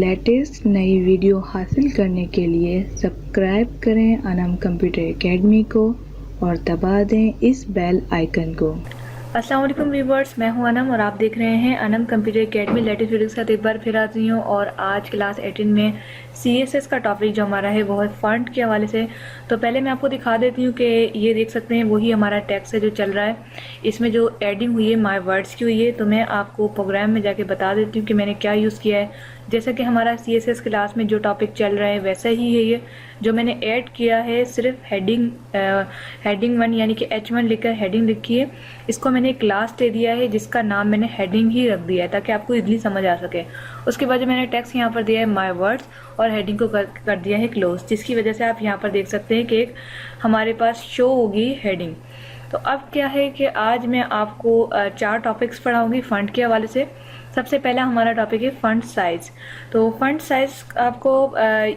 Latest नई video हासिल करने के लिए सब्सक्राइब करें अनम कंप्यूटर एकेडमी को और दबा दें इस बेल आइकन को। अस्सलाम वालेकुम व्यूवर्स, मैं हूं अनम और आप देख रहे हैं Anam computer academy latest video के साथ एक बार फिर आती हूं। और आज क्लास 18 में CSS का टॉपिक जो हमारा है वो है फॉन्ट के हवाले से। तो पहले मैं आपको दिखा देती हूं कि ये देख सकते हैं वही हमारा टेक्स्ट है जो चल रहा है। इसमें जो एडिंग हुई है माय वर्ड्स की हुई है, तो मैं आपको प्रोग्राम में जाके बता देती हूँ कि मैंने क्या यूज़ किया है। जैसा कि हमारा CSS क्लास में जो टॉपिक चल रहा है वैसा ही है ये। जो मैंने ऐड किया है सिर्फ हेडिंग 1 यानी कि H1 लिखकर हेडिंग लिखी है। इसको मैंने एक क्लास दे दिया है जिसका नाम मैंने हेडिंग ही रख दिया है ताकि आपको इजीली समझ आ सके। उसके बाद जो मैंने टेक्स्ट यहाँ पर दिया है माय वर्ड्स और हेडिंग को कर दिया है क्लोज, जिसकी वजह से आप यहाँ पर देख सकते हैं कि एक हमारे पास शो होगी हेडिंग। तो अब क्या है कि आज मैं आपको 4 टॉपिक्स पढ़ाऊंगी फॉन्ट के हवाले से। सबसे पहला हमारा टॉपिक है फॉन्ट साइज। तो फॉन्ट साइज आपको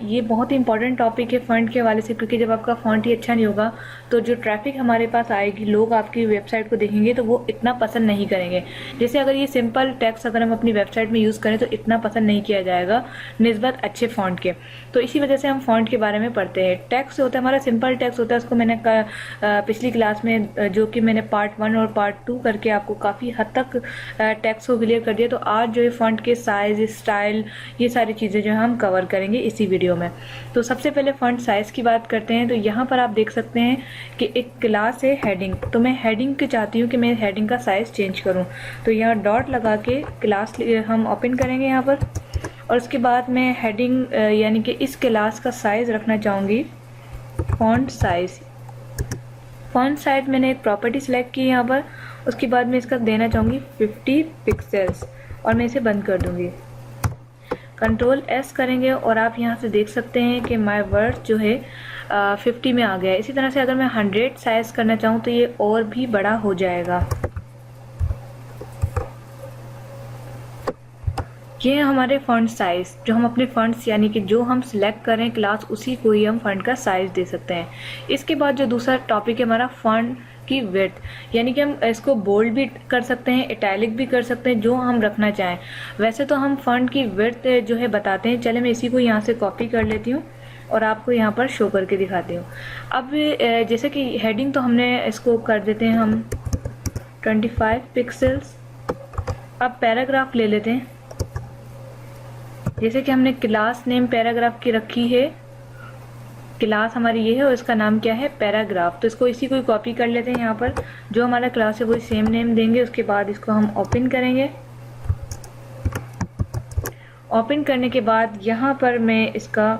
ये बहुत ही इंपॉर्टेंट टॉपिक है फॉन्ट के हवाले से, क्योंकि जब आपका फॉन्ट ही अच्छा नहीं होगा तो जो ट्रैफिक हमारे पास आएगी, लोग आपकी वेबसाइट को देखेंगे तो वो इतना पसंद नहीं करेंगे। जैसे अगर ये सिंपल टेक्स्ट अगर हम अपनी वेबसाइट में यूज़ करें तो इतना पसंद नहीं किया जाएगा निस्बत अच्छे फॉन्ट के। तो इसी वजह से हम फॉन्ट के बारे में पढ़ते हैं। टेक्स्ट होता है हमारा सिंपल टेक्स्ट होता है, उसको मैंने पिछली क्लास में जो कि मैंने पार्ट 1 और पार्ट 2 करके आपको काफ़ी हद तक टेक्स्ट को क्लियर कर दिया। तो आज जो है फॉन्ट के साइज, स्टाइल, ये सारी चीज़ें जो हम कवर करेंगे इसी वीडियो में। तो सबसे पहले फॉन्ट साइज की बात करते हैं। तो यहाँ पर आप देख सकते हैं कि एक क्लास है हेडिंग। तो मैं हेडिंग की चाहती हूँ कि मैं हेडिंग का साइज चेंज करूँ, तो यहाँ डॉट लगा के क्लास हम ओपन करेंगे यहाँ पर। और उसके बाद मैं हेडिंग यानी कि इस क्लास का साइज रखना चाहूँगी फॉन्ट साइज। फॉन्ट साइज मैंने एक प्रॉपर्टी सिलेक्ट की यहाँ पर। उसके बाद मैं इसका देना चाहूँगी 50 पिक्सल्स और मैं इसे बंद कर दूँगी। कंट्रोल S करेंगे और आप यहाँ से देख सकते हैं कि माय वर्ड जो है 50 में आ गया है। इसी तरह से अगर मैं 100 साइज करना चाहूँ तो ये और भी बड़ा हो जाएगा। ये है हमारे फॉन्ट साइज। जो हम अपने फॉन्ट्स यानी कि जो हम सिलेक्ट करें क्लास, उसी को ही हम फॉन्ट का साइज दे सकते हैं। इसके बाद जो दूसरा टॉपिक है हमारा फॉन्ट की विड्थ, यानी कि हम इसको बोल्ड भी कर सकते हैं, इटैलिक भी कर सकते हैं, जो हम रखना चाहें। वैसे तो हम फॉन्ट की विड्थ जो है बताते हैं। चले मैं इसी को यहाँ से कॉपी कर लेती हूँ और आपको यहाँ पर शो करके दिखाती हूँ। अब जैसे कि हेडिंग तो हमने इसको कर देते हैं हम 25 पिक्सल्स। अब पैराग्राफ ले लेते हैं। जैसे कि हमने क्लास नेम पैराग्राफ की रखी है, क्लास हमारी ये है और इसका नाम क्या है पैराग्राफ। तो इसको इसी को कॉपी कर लेते हैं। यहाँ पर जो हमारा क्लास है वही सेम नेम देंगे। उसके बाद इसको हम ओपन करेंगे। ओपन करने के बाद यहाँ पर मैं इसका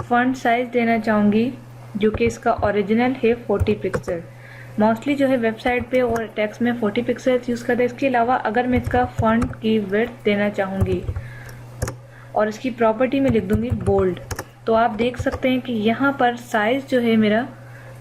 फॉन्ट साइज देना चाहूँगी जो कि इसका ओरिजिनल है 40 पिक्सल। मोस्टली जो है वेबसाइट पे और टेक्स्ट में 40 पिक्सल्स यूज़ करते हैं। इसके अलावा अगर मैं इसका फॉन्ट की विड्थ देना चाहूँगी और इसकी प्रॉपर्टी में लिख दूँगी बोल्ड, तो आप देख सकते हैं कि यहाँ पर साइज जो है मेरा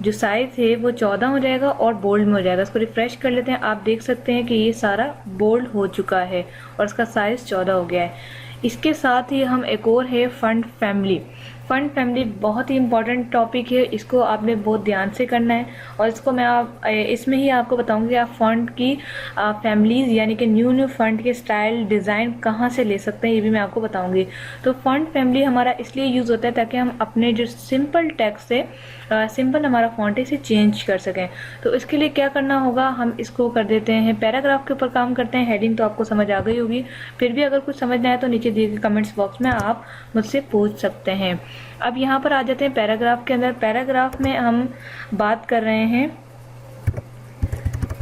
जो साइज है वो 14 हो जाएगा और बोल्ड में हो जाएगा। इसको रिफ्रेश कर लेते हैं। आप देख सकते हैं कि ये सारा बोल्ड हो चुका है और इसका साइज 14 हो गया है। इसके साथ ही हम एक और है फॉन्ट फैमिली। फॉन्ट फैमिली बहुत ही इंपॉर्टेंट टॉपिक है, इसको आपने बहुत ध्यान से करना है। और इसको मैं इसमें ही आपको बताऊंगी आप फॉन्ट की फैमिलीज यानी कि न्यू फॉन्ट के स्टाइल डिज़ाइन कहाँ से ले सकते हैं, ये भी मैं आपको बताऊंगी। तो फॉन्ट फैमिली हमारा इसलिए यूज़ होता है ताकि हम अपने जो सिंपल टेक्स्ट है, सिंपल हमारा फॉन्ट है, इसे चेंज कर सकें। तो इसके लिए क्या करना होगा, हम इसको कर देते हैं पैराग्राफ के ऊपर काम करते हैं। हेडिंग तो आपको समझ आ गई होगी, फिर भी अगर कुछ समझना है तो नीचे दिए गए कमेंट्स बॉक्स में आप मुझसे पूछ सकते हैं। अब यहाँ पर आ जाते हैं पैराग्राफ के अंदर। पैराग्राफ में हम बात कर रहे हैं,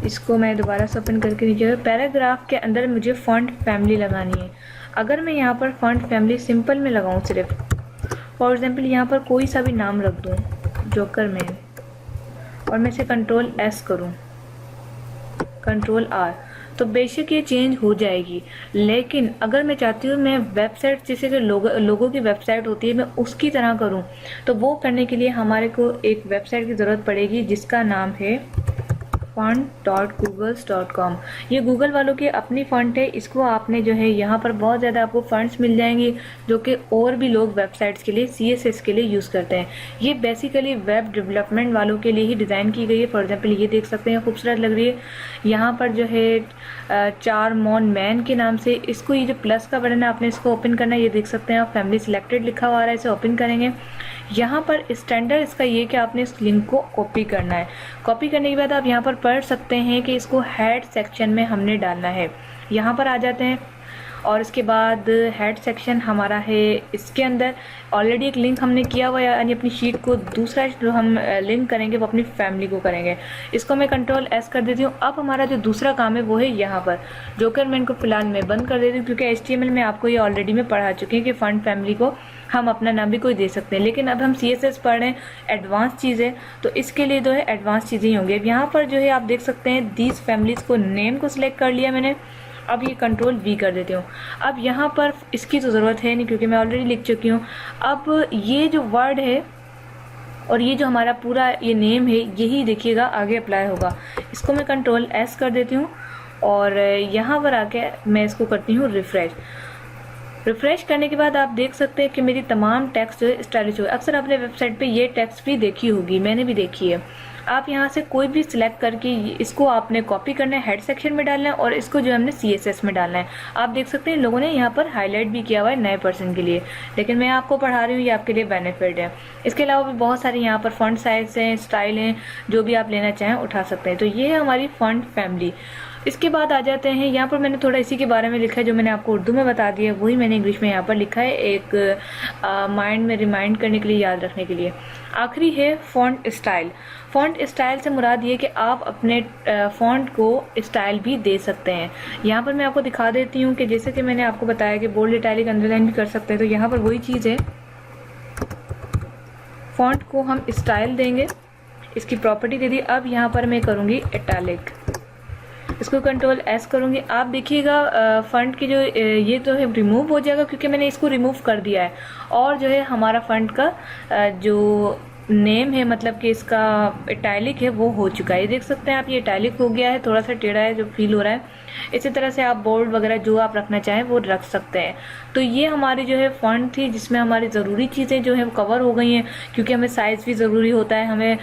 इसको मैं दोबारा से ओपन करके नीचे, पैराग्राफ के अंदर मुझे फॉन्ट फैमिली लगानी है। अगर मैं यहाँ पर फॉन्ट फैमिली सिंपल में लगाऊँ सिर्फ, फॉर एग्जांपल यहाँ पर कोई सा भी नाम रख दूँ जोकर में, और मैं इसे कंट्रोल S करूँ, कंट्रोल R, तो बेशक ये चेंज हो जाएगी। लेकिन अगर मैं चाहती हूँ मैं वेबसाइट जैसे कि लोगों की वेबसाइट होती है मैं उसकी तरह करूँ, तो वो करने के लिए हमारे को एक वेबसाइट की ज़रूरत पड़ेगी जिसका नाम है font.googles.com। ये गूगल वालों की अपनी फंड है, इसको आपने जो है यहाँ पर बहुत ज़्यादा आपको फंड्स मिल जाएंगी जो कि और भी लोग वेबसाइट्स के लिए CSS के लिए यूज़ करते हैं। ये बेसिकली वेब डेवलपमेंट वालों के लिए ही डिज़ाइन की गई है। फॉर एग्जांपल ये देख सकते हैं, खूबसूरत लग रही है। यहाँ पर जो है चारमोन मैन के नाम से इसको, ये जो प्लस का बटन है आपने इसको ओपन करना है। ये देख सकते हैं आप, फैमिली सिलेक्टेड लिखा हुआ है, इसे ओपन करेंगे। यहाँ पर स्टैंडर्ड इसका ये कि आपने इस लिंक को कॉपी करना है। कॉपी करने के बाद आप यहाँ पर पढ़ सकते हैं कि इसको हेड सेक्शन में हमने डालना है। यहाँ पर आ जाते हैं और इसके बाद हेड सेक्शन हमारा है इसके अंदर ऑलरेडी एक लिंक हमने किया हुआ है, यानी अपनी शीट को दूसरा जो हम लिंक करेंगे वो अपनी फैमिली को करेंगे। इसको मैं Ctrl+S कर देती हूँ। अब हमारा जो दूसरा काम है वो है यहाँ पर जोकर मैं इनको फिलहाल मैं बंद कर देती हूँ, क्योंकि HTML में आपको ये ऑलरेडी मैं पढ़ा चुकी हूँ कि फंड फैमिली को हम अपना नाम भी कोई दे सकते हैं। लेकिन अब हम CSS पढ़ रहे हैं, एडवांस चीज़ें, तो इसके लिए जो है एडवांस चीज़ें ही होंगी। अब यहाँ पर जो है आप देख सकते हैं दीज फैमिलीज को नेम को सिलेक्ट कर लिया मैंने। अब ये Ctrl+V कर देती हूँ। अब यहाँ पर इसकी तो ज़रूरत है नहीं क्योंकि मैं ऑलरेडी लिख चुकी हूँ। अब ये जो वर्ड है और ये जो हमारा पूरा ये नेम है, यही देखिएगा आगे अप्लाई होगा। इसको मैं Ctrl+S कर देती हूँ और यहाँ पर आके मैं इसको करती हूँ रिफ्रेश करने के बाद आप देख सकते हैं कि मेरी तमाम टेक्स्ट जो है स्टाइलिश हो। अक्सर आपने वेबसाइट पे ये टेक्स्ट भी देखी होगी, मैंने भी देखी है। आप यहाँ से कोई भी सिलेक्ट करके इसको आपने कॉपी करना है, हेड सेक्शन में डालना है और इसको जो हमने CSS में डालना है। आप देख सकते हैं लोगों ने यहाँ पर हाईलाइट भी किया हुआ है नए पर्सन के लिए, लेकिन मैं आपको पढ़ा रही हूँ, ये आपके लिए बेनिफिट है। इसके अलावा भी बहुत सारे यहाँ पर फॉन्ट साइज हैं, स्टाइल हैं, जो भी आप लेना चाहें उठा सकते हैं। तो ये है हमारी फॉन्ट फैमिली। इसके बाद आ जाते हैं, यहाँ पर मैंने थोड़ा इसी के बारे में लिखा है जो मैंने आपको उर्दू में बता दिया, वही मैंने इंग्लिश में यहाँ पर लिखा है, एक माइंड में रिमाइंड करने के लिए, याद रखने के लिए। आखिरी है फॉन्ट स्टाइल। फॉन्ट स्टाइल से मुराद ये कि आप अपने फॉन्ट को स्टाइल भी दे सकते हैं। यहाँ पर मैं आपको दिखा देती हूँ कि जैसे कि मैंने आपको बताया कि बोल्ड, इटैलिक, अंडरलाइन भी कर सकते हैं, तो यहाँ पर वही चीज़ है। फॉन्ट को हम स्टाइल देंगे, इसकी प्रॉपर्टी दे दी। अब यहाँ पर मैं करूँगी इटैलिक, इसको Ctrl+S करूँगी। आप देखिएगा फंड की जो ये तो है रिमूव हो जाएगा क्योंकि मैंने इसको रिमूव कर दिया है। और जो है हमारा फंड का जो नेम है, मतलब कि इसका इटैलिक है, वो हो चुका है। ये देख सकते हैं आप, ये इटैलिक हो गया है, थोड़ा सा टेढ़ा है जो फील हो रहा है। इसी तरह से आप बोल्ड वगैरह जो आप रखना चाहें वो रख सकते हैं। तो ये हमारी जो है फॉन्ट थी जिसमें हमारी ज़रूरी चीज़ें जो है कवर हो गई हैं, क्योंकि हमें साइज़ भी ज़रूरी होता है, हमें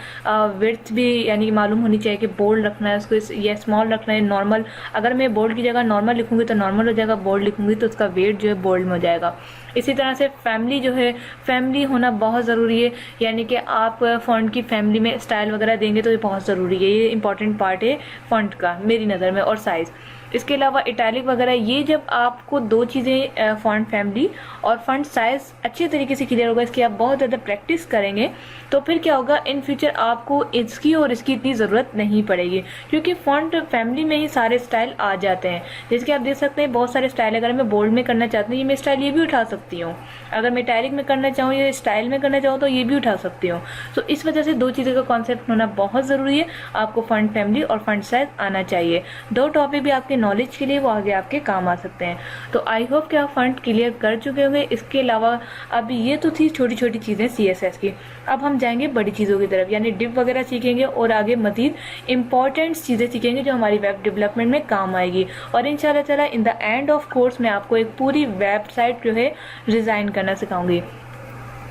विड्थ भी यानी मालूम होनी चाहिए कि बोल्ड रखना है उसको या स्मॉल रखना है, नॉर्मल। अगर मैं बोल्ड की जगह नॉर्मल लिखूँगी तो नॉर्मल हो जाएगा, बोल्ड लिखूँगी तो उसका वेट जो है बोल्ड में हो जाएगा। इसी तरह से फैमिली जो है, फैमिली होना बहुत ज़रूरी है, यानी कि आप फॉन्ट की फैमिली में स्टाइल वगैरह देंगे तो ये बहुत ज़रूरी है, ये इंपॉर्टेंट पार्ट है फॉन्ट का मेरी नज़र में। और साइज़, इसके अलावा इटैलिक वगैरह, ये जब आपको दो चीज़ें फॉन्ट फैमिली और फॉन्ट साइज़ अच्छे तरीके से क्लियर होगा, इसकी आप बहुत ज़्यादा प्रैक्टिस करेंगे तो फिर क्या होगा, इन फ्यूचर आपको इसकी और इसकी इतनी ज़रूरत नहीं पड़ेगी, क्योंकि फॉन्ट फैमिली में ही सारे स्टाइल आ जाते हैं। जैसे कि आप देख सकते हैं बहुत सारे स्टाइल, अगर मैं बोल्ड में करना चाहती हूँ ये मैं स्टाइल ये भी उठा सकती हूँ, अगर मैं इटैलिक में करना चाहूँ या स्टाइल में करना चाहूँ तो ये भी उठा सकती हूँ। तो इस वजह से दो चीज़ों का कॉन्सेप्ट होना बहुत ज़रूरी है। आपको फॉन्ट फैमिली और फॉन्ट साइज आना चाहिए। दो टॉपिक भी आपके नॉलेज के लिए वो आगे आपके काम आ सकते हैं। तो आई होप कि आप फॉन्ट क्लियर कर चुके होंगे। इसके अलावा अब ये तो थी छोटी छोटी चीज़ें CSS की, अब हम जाएंगे बड़ी चीज़ों की तरफ, यानी डिव वगैरह सीखेंगे और आगे मज़ीद इंपॉर्टेंट चीज़ें सीखेंगे जो हमारी वेब डेवलपमेंट में काम आएगी। और इंशाल्लाह ताला in the end of course मैं आपको एक पूरी वेबसाइट जो है डिज़ाइन करना सिखाऊंगी।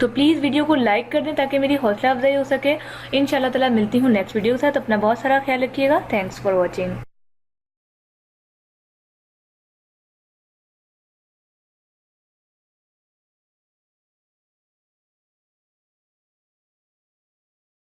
तो प्लीज़ वीडियो को लाइक कर दें ताकि मेरी हौसला अफजाई हो सके। इंशाल्लाह ताला मिलती हूँ नेक्स्ट वीडियो के साथ। अपना बहुत सारा ख्याल रखिएगा। Thanks for watching.